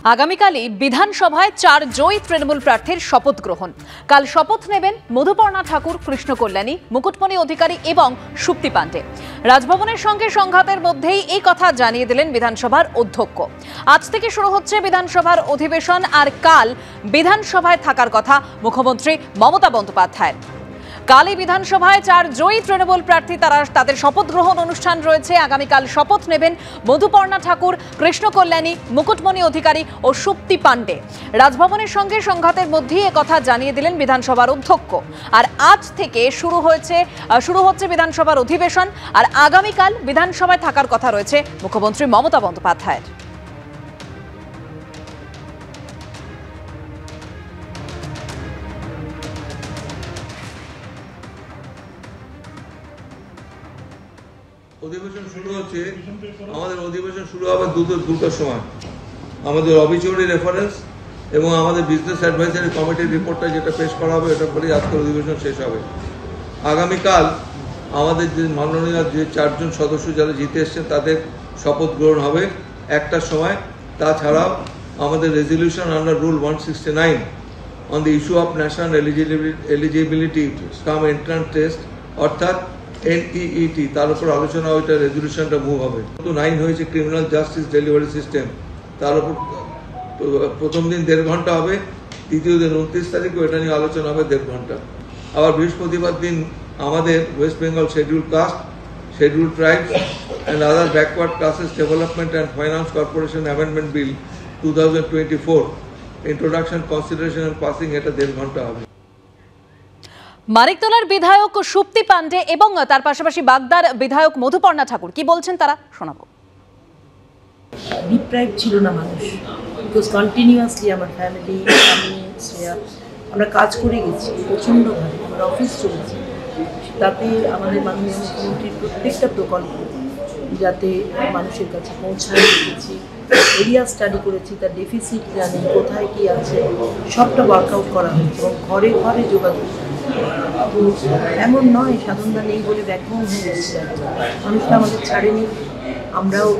আগামীকালই বিধানসভায় 4 জয়ী তৃণমূল প্রার্থীর শপথ গ্রহণ। কাল শপথ নেবেন মধুপর্ণা ঠাকুর, কৃষ্ণ কল্যাণী, মুকুটমণি অধিকারী এবং সুপ্তি পাণ্ডে। রাজভবনের সঙ্গে সংঘাতের মধ্যেই এই কথা জানিয়ে দিলেন বিধানসভার অধ্যক্ষ। আজ থেকে শুরু হচ্ছে বিধানসভার অধিবেশন, আর কাল বিধানসভায় থাকার কথা মুখ্যমন্ত্রী মমতা বন্দ্যোপাধ্যায়ের। কালই বিধানসভায় 4 জয়ী তৃণমূল প্রার্থী তাদের শপথ গ্রহণ অনুষ্ঠান রয়েছে। আগামীকাল শপথ নেবেন মধুপর্ণা ঠাকুর, কৃষ্ণ কল্যাণী, মুকুটমণি অধিকারী ও সুপ্তি পাণ্ডে। রাজভবনের সঙ্গে সংঘাতের মধ্যেই একথা জানিয়ে দিলেন বিধানসভার অধ্যক্ষ। আর আজ থেকে শুরু হচ্ছে বিধানসভার অধিবেশন, আর আগামীকাল বিধানসভায় থাকার কথা রয়েছে মুখ্যমন্ত্রী মমতা বন্দ্যোপাধ্যায়ের। অধিবেশন শুরু হচ্ছে। আমাদের অধিবেশন শুরু হবে দুটোর সময়। আমাদের অবিচুরি রেফারেন্স এবং আমাদের বিজনেস অ্যাডভাইজারি কমিটির রিপোর্টটা যেটা পেশ করা হবে, এটা পরেই আজকের অধিবেশন শেষ হবে। আগামীকাল আমাদের যে মাননীয় যে 4 জন সদস্য যারা জিতে এসছেন তাদের শপথ গ্রহণ হবে 1টার সময়। তাছাড়াও আমাদের resolution under rule 169 on the issue of national eligibility come entrance test অর্থাৎ NEET, তার উপর আলোচনা ওইটা রেজলিউশনটা মুভ হবে। 9 হয়েছে ক্রিমিনাল জাস্টিস ডেলিভারি সিস্টেম, তার উপর প্রথম দিন 1.5 ঘন্টা হবে, দ্বিতীয় দিন 29 তারিখে এটা নিয়ে আলোচনা হবে 1.5 ঘন্টা। আবার বৃহস্পতিবার দিন আমাদের West Bengal schedule caste, schedule tribes and other backward classes development and finance corporation amendment bill 2024 introduction, consideration and passing, এটা 1.5 ঘন্টা হবে। মানিকতলার বিধায়ক সুপ্তি পাণ্ডে এবং তার পাশাপাশি বাগদার বিধায়ক মধুপর্ণা ঠাকুর কি বলছেন তারা শোনাবো। ডিপ্রাইভ ছিল না মানুষ, বিকজ কন্টিনিউয়াসলি আমার ফ্যামিলি, আমি, শ্রেয়া, আমরা কাজ করে গেছি প্রচণ্ডভাবে, আমার অফিস চলেছে। তাতে আমাদের মাননীয় মুখ্যমন্ত্রীর প্রত্যেকটা প্রকল্প যাতে মানুষের কাছে পৌঁছায় দিয়েছি, এরিয়া স্টাডি করেছি, তার ডেফিসিট জানি কোথায় কী আছে, সবটা ওয়ার্কআউট করা হয়েছে এবং ঘরে ঘরে যোগাযোগ। তো এমন নয় সাধনদা নেই বলে ব্যাকবোন হয়ে যাচ্ছে, মানুষটা আমাদের ছাড়েনি, আমরাও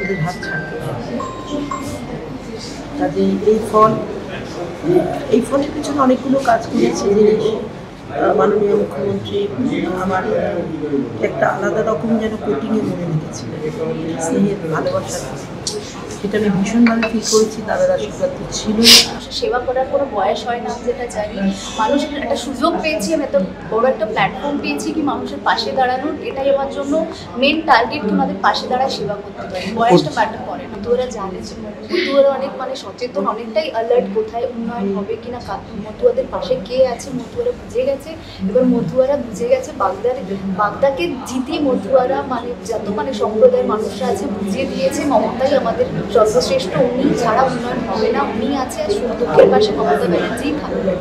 ওদের হাত ছাড়তে পারি। কাজে এই ফলের পিছনে অনেকগুলো কাজ করেছে জিনিস। মাননীয় মুখ্যমন্ত্রী আমার একটা আলাদা রকম যেন কোটিংয়ে মনে রেখেছিলেন, স্নেহের ভালোবাসার, সেটা আমি ভীষণভাবে ফিল করেছি। দাদার আশীর্বাদ তো ছিল। সেবা করার কোনো বয়স হয় না, যেটা জানি। মানুষের একটা সুযোগ পেয়েছি, আমি এত বড় একটা প্ল্যাটফর্ম পেয়েছি কি মানুষের পাশে দাঁড়ানোর, এটাই আমার জন্য মেন টার্গেট, কি আমাদের পাশে দাঁড়ায় সেবা করতে পারি। বয়সটা ম্যাটার করে না। মতুয়ারা জানে, মতুয়ারা অনেক সচেতন, অনেকটাই অ্যালার্ট, কোথায় উন্নয়ন হবে কিনা, মতুয়াদের পাশে কে আছে মতুয়ারা বুঝে গেছে। এবার মতুয়ারা বুঝে গেছে বাগদাকে জিতিয়ে মতুয়ারা যত সম্প্রদায়ের মানুষরা আছে বুঝিয়ে দিয়েছে মমতাই আমাদের সর্বশ্রেষ্ঠ, উনি ছাড়া উন্নয়ন হবে না, উনি আছে আর সুখ দুঃখের পাশে মমতা ব্যানার্জি থাকবে।